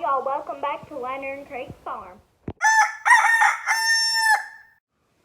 Hey y'all, welcome back to Lantern Creek Farm.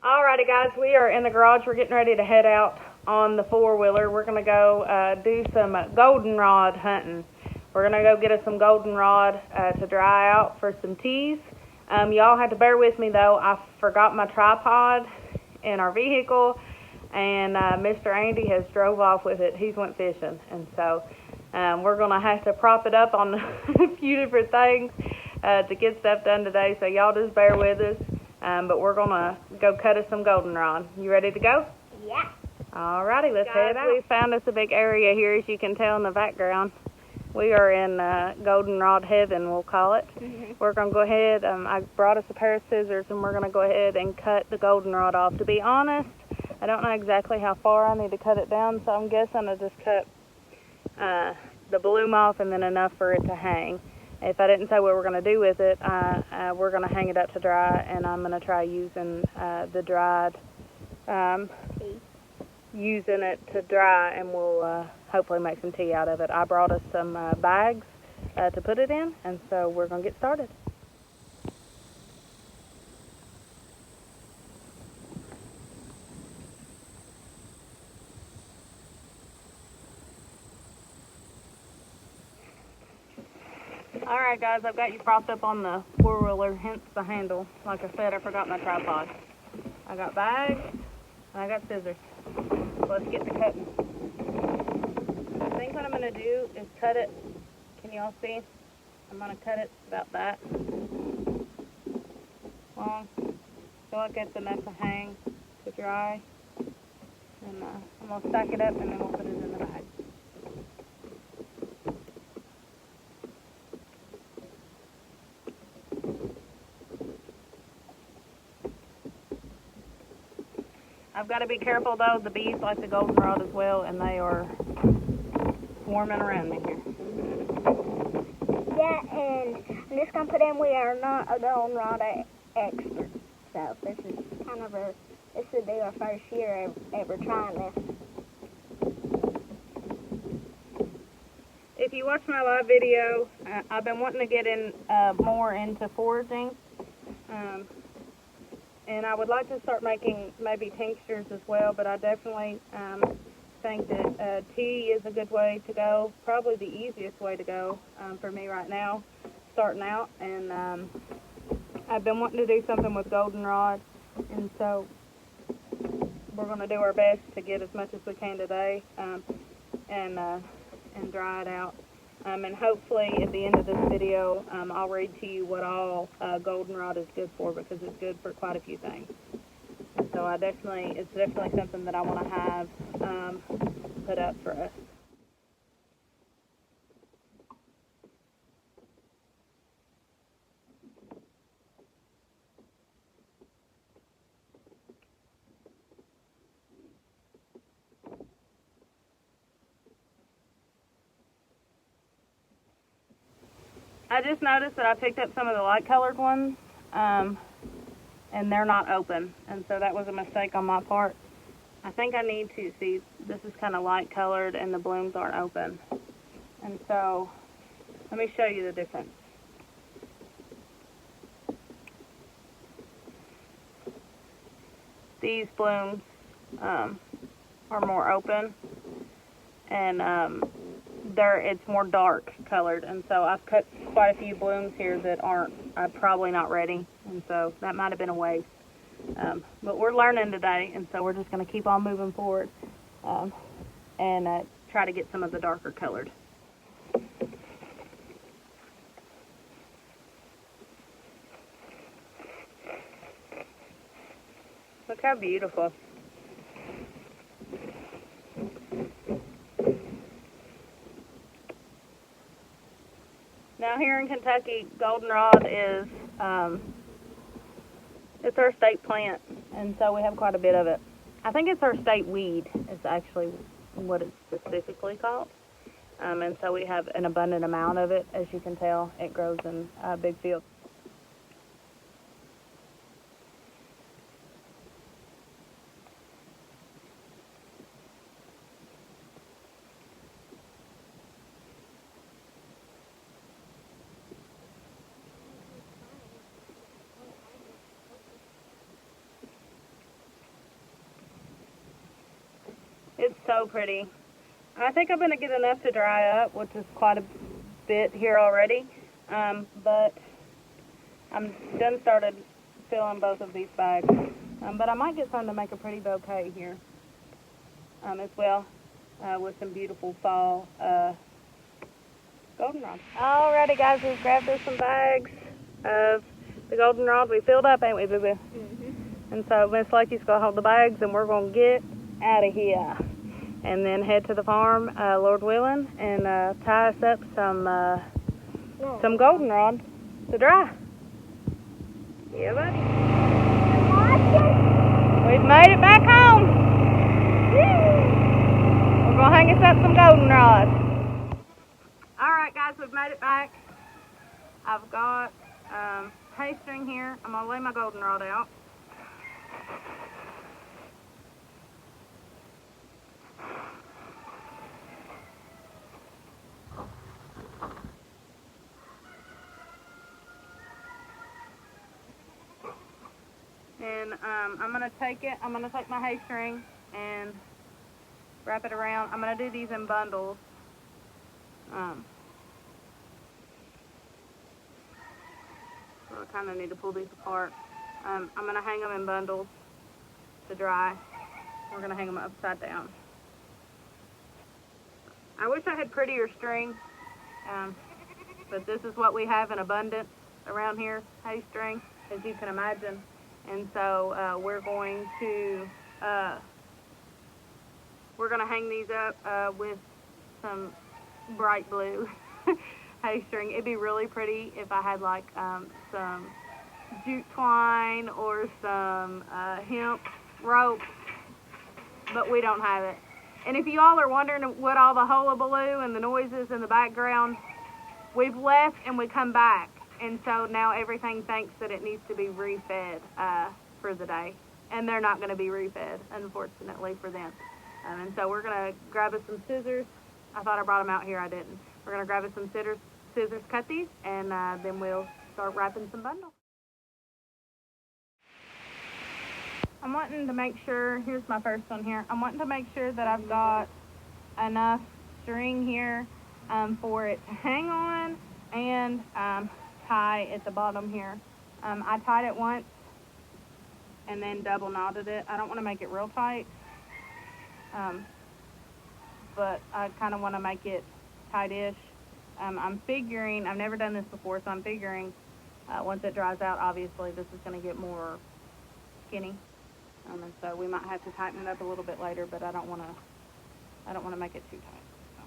Alrighty guys, we are in the garage. We're getting ready to head out on the four-wheeler. We're going to go do some goldenrod hunting. We're going to go get us some goldenrod to dry out for some teas. Y'all have to bear with me though. I forgot my tripod in our vehicle, and Mr. Andy has drove off with it. He's went fishing, and so we're going to have to prop it up on a few different things to get stuff done today, so y'all just bear with us. But we're going to go cut us some goldenrod. You ready to go? Yeah. Alrighty, let's head out. We found us a big area here, as you can tell in the background. We are in goldenrod heaven, we'll call it. We're going to go ahead, I brought us a pair of scissors, and we're going to go ahead and cut the goldenrod off. To be honest, I don't know exactly how far I need to cut it down, so I'm guessing I'll just cut the bloom off and then enough for it to hang. If I didn't say what we're going to do with it, we're going to hang it up to dry, and I'm going to try using the dried, using it to dry, and we'll hopefully make some tea out of it. I brought us some bags to put it in, and so we're going to get started. Alright guys, I've got you propped up on the four-wheeler, hence the handle. Like I said, I forgot my tripod. I got bags, and I got scissors. So let's get to cutting. I think what I'm going to do is cut it. Can you all see? I'm going to cut it about that long. Feel like it's enough to hang to dry. And I'm going to stack it up, and then we'll put it in the bag. I've got to be careful though, the bees like the goldenrod as well, and they are swarming around me here. Yeah, and I'm just going to put in, we are not a goldenrod expert. So this is kind of this would be our first year ever trying this. If you watch my live video, I've been wanting to get in more into foraging. And I would like to start making maybe tinctures as well, but I definitely think that tea is a good way to go, probably the easiest way to go for me right now, starting out. And I've been wanting to do something with goldenrod, and so we're going to do our best to get as much as we can today and dry it out. And hopefully at the end of this video, I'll read to you what all goldenrod is good for, because it's good for quite a few things. And so it's definitely something that I want to have put up for us. I just noticed that I picked up some of the light-colored ones, and they're not open, and so that was a mistake on my part. I think I need to see, this is kind of light-colored, and the blooms aren't open. And so, let me show you the difference. These blooms are more open, and it's more dark colored, and so I've cut quite a few blooms here that are probably not ready, and so that might have been a waste. But we're learning today, and so we're just going to keep on moving forward and try to get some of the darker colored. Look how beautiful. Now here in Kentucky, goldenrod is, it's our state plant, and so we have quite a bit of it. I think it's our state weed is actually what it's specifically called. And so we have an abundant amount of it. As you can tell, it grows in big fields. It's so pretty. I think I'm going to get enough to dry up, which is quite a bit here already. But I'm done started filling both of these bags. But I might get some to make a pretty bouquet here as well, with some beautiful fall goldenrod. Alrighty guys, we've grabbed us some bags of the goldenrod. We filled up, ain't we, Boo Boo? Mm-hmm. And so Miss Lucky's going to hold the bags and we're going to get out of here. And then head to the farm, Lord willing, and tie us up some goldenrod to dry. Yeah, buddy. We've made it back home. We're going to hang us up some goldenrod. Alright guys, we've made it back. I've got hay string here. I'm going to lay my goldenrod out. And I'm going to take my hay string and wrap it around. I'm going to do these in bundles. So I kind of need to pull these apart. I'm going to hang them in bundles to dry. We're going to hang them upside down. I wish I had prettier string, but this is what we have in abundance around here, hay string, as you can imagine. And so we're going to hang these up with some bright blue hay string. It'd be really pretty if I had like some jute twine or some hemp rope, but we don't have it. And if you all are wondering what all the hullabaloo and the noises in the background, we've left and we come back. And so now everything thinks that it needs to be refed for the day. And they're not going to be refed, unfortunately for them. And so we're going to grab us some scissors. I thought I brought them out here, I didn't. We're going to grab us some scissors, cut these, and then we'll start wrapping some bundles. I'm wanting to make sure, here's my first one here. I'm wanting to make sure that I've got enough string here for it to hang on and tie at the bottom here. I tied it once and then double knotted it. I don't want to make it real tight, but I kind of want to make it tight-ish. I'm figuring, I've never done this before, so I'm figuring once it dries out, obviously this is going to get more skinny, and so we might have to tighten it up a little bit later, but I don't want to make it too tight. So,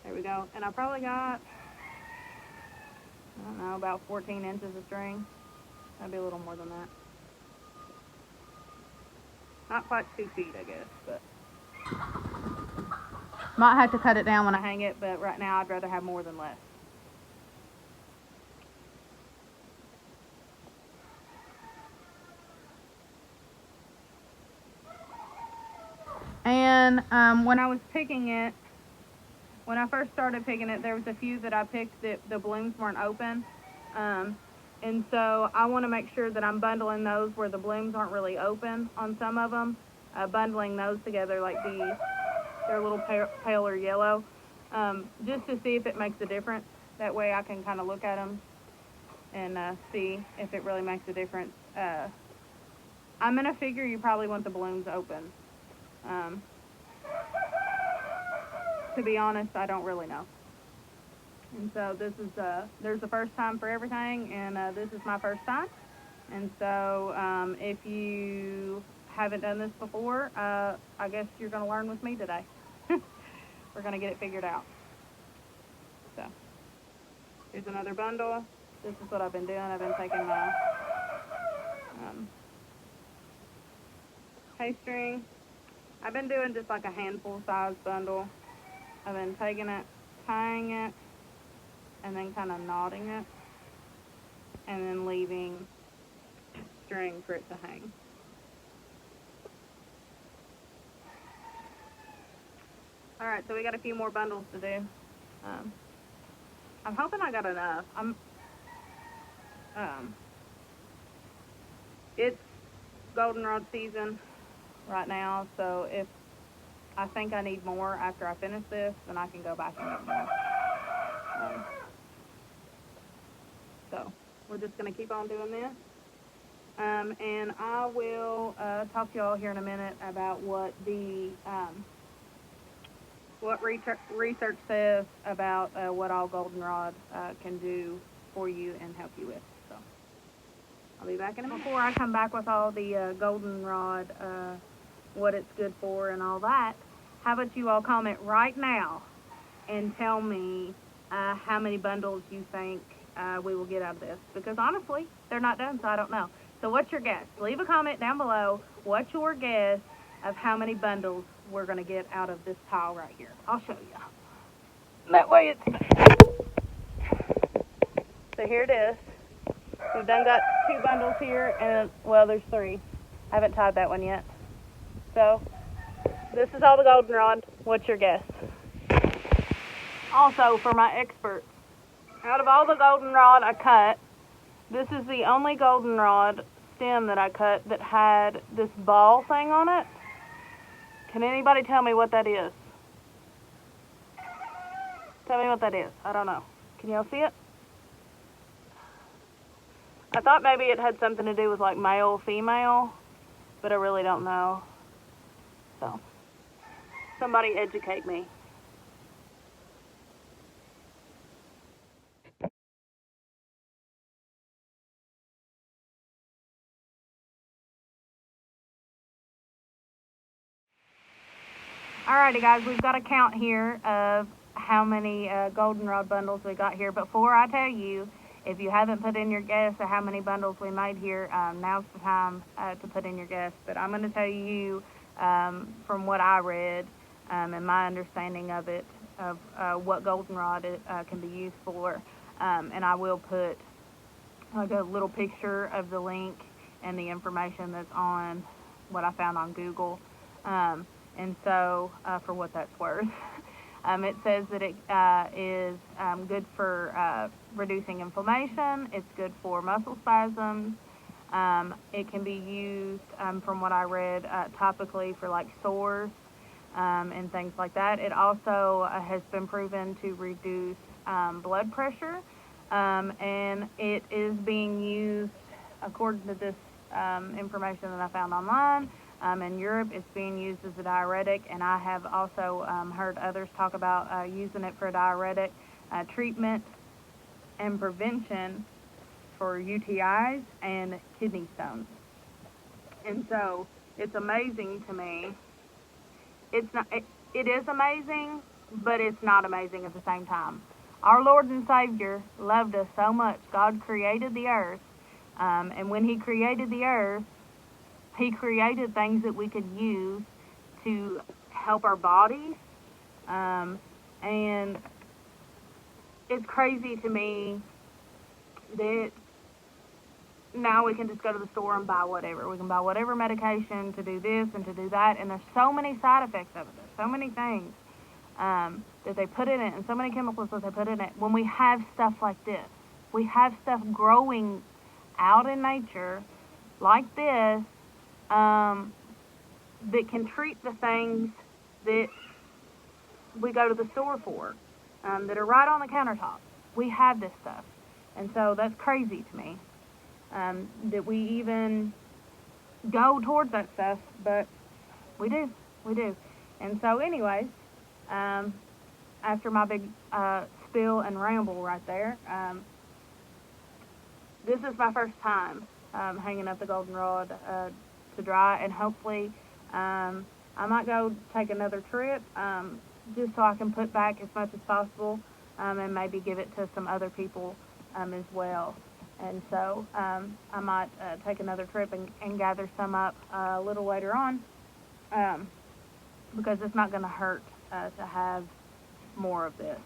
there we go. And I probably got, I don't know, about 14 inches of string. That'd be a little more than that. Not quite 2 feet, I guess, but might have to cut it down when I hang it, but right now I'd rather have more than less. And when I was picking it, when I first started picking it, there was a few that I picked that the blooms weren't open. And so I want to make sure that I'm bundling those where the blooms aren't really open on some of them. Bundling those together like they're a little paler yellow, just to see if it makes a difference. That way I can kind of look at them and see if it really makes a difference. I'm going to figure you probably want the blooms open. To be honest, I don't really know. And so this is, there's a first time for everything, and this is my first time. And so if you haven't done this before, I guess you're going to learn with me today. We're going to get it figured out. So here's another bundle. This is what I've been doing. I've been taking my hay string. I've been doing just like a handful size bundle. I've been taking it, tying it, and then kind of knotting it, and then leaving string for it to hang. Alright, so we got a few more bundles to do. I'm hoping I got enough. It's goldenrod season right now, so if I think I need more after I finish this, then I can go back and get more. So we're just going to keep on doing this. And I will talk to y'all here in a minute about what the what research says about what all goldenrod can do for you and help you with. So I'll be back in a minute. Before I come back with all the goldenrod, what it's good for and all that, how about you all comment right now and tell me how many bundles you think we will get out of this? Because honestly, they're not done, so I don't know. So what's your guess? Leave a comment down below. What's your guess of how many bundles we're going to get out of this pile right here? I'll show you. That way it's... So here it is. We've done got 2 bundles here, and, well, there's 3. I haven't tied that one yet. So, this is all the goldenrod. What's your guess? Also, for my experts, out of all the goldenrod I cut, this is the only goldenrod stem that I cut that had this ball thing on it. Can anybody tell me what that is? Tell me what that is. I don't know. Can y'all see it? I thought maybe it had something to do with like male, female, but I really don't know. So, somebody educate me. Alrighty guys, we've got a count here of how many goldenrod bundles we got here. Before I tell you, if you haven't put in your guess of how many bundles we made here, now's the time to put in your guess. But I'm going to tell you from what I read and my understanding of it, of what goldenrod can be used for. And I will put like a little picture of the link and the information that's on what I found on Google. And so, for what that's worth, it says that it is good for reducing inflammation. It's good for muscle spasms. It can be used, from what I read, topically for like sores and things like that. It also has been proven to reduce blood pressure, and it is being used, according to this information that I found online. In Europe, it's being used as a diuretic, and I have also heard others talk about using it for a diuretic treatment and prevention for UTIs and kidney stones. And so, it's amazing to me. It is amazing, but it's not amazing at the same time. Our Lord and Savior loved us so much. God created the earth, and when He created the earth, He created things that we could use to help our bodies, and it's crazy to me that now we can just go to the store and buy whatever. We can buy whatever medication to do this and to do that, and there's so many side effects of it. There's so many things that they put in it, and so many chemicals that they put in it. When we have stuff like this, we have stuff growing out in nature like this, that can treat the things that we go to the store for, that are right on the countertop. We have this stuff. And so that's crazy to me, that we even go towards that stuff, but we do. And so anyways, after my big spill and ramble right there, this is my first time hanging up the goldenrod to dry, and hopefully I might go take another trip just so I can put back as much as possible, and maybe give it to some other people as well. And so I might take another trip and gather some up a little later on, because it's not going to hurt to have more of this.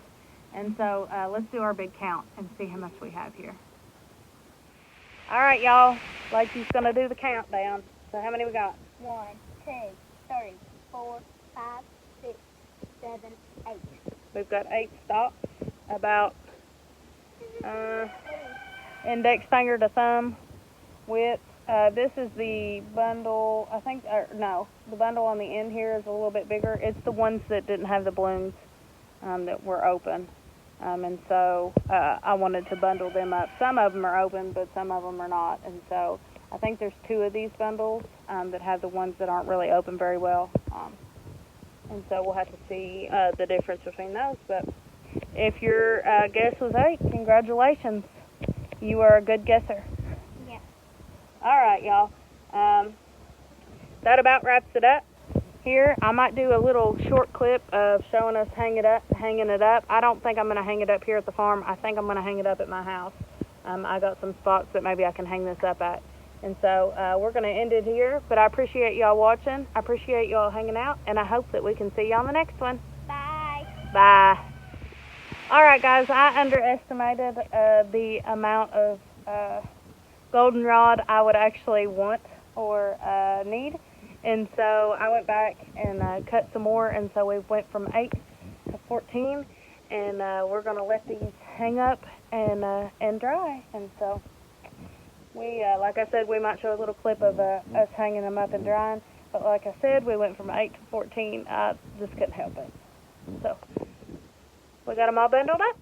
And so let's do our big count and see how much we have here. All right, y'all. Lacey's going to do the countdown. So how many we got? 1, 2, 3, 4, 5, 6, 7, 8. We've got 8 stalks, about index finger to thumb width. This is the bundle, I think, no, the bundle on the end here is a little bit bigger. It's the ones that didn't have the blooms that were open. And so I wanted to bundle them up. Some of them are open, but some of them are not. And so I think there's 2 of these bundles that have the ones that aren't really open very well. And so we'll have to see the difference between those. But if your guess was 8, congratulations. You are a good guesser. Yeah. All right, y'all. That about wraps it up. Here, I might do a little short clip of showing us hanging it up. I don't think I'm going to hang it up here at the farm. I think I'm going to hang it up at my house. I got some spots that maybe I can hang this up at. And so we're going to end it here. But I appreciate y'all watching. I appreciate y'all hanging out. And I hope that we can see you on the next one. Bye. Bye. All right, guys. I underestimated the amount of goldenrod I would actually want or need. And so I went back and cut some more. And so we went from 8 to 14. And we're going to let these hang up and dry. And so we, like I said, we might show a little clip of us hanging them up and drying. But like I said, we went from 8 to 14. I just couldn't help it. So we got them all bundled up.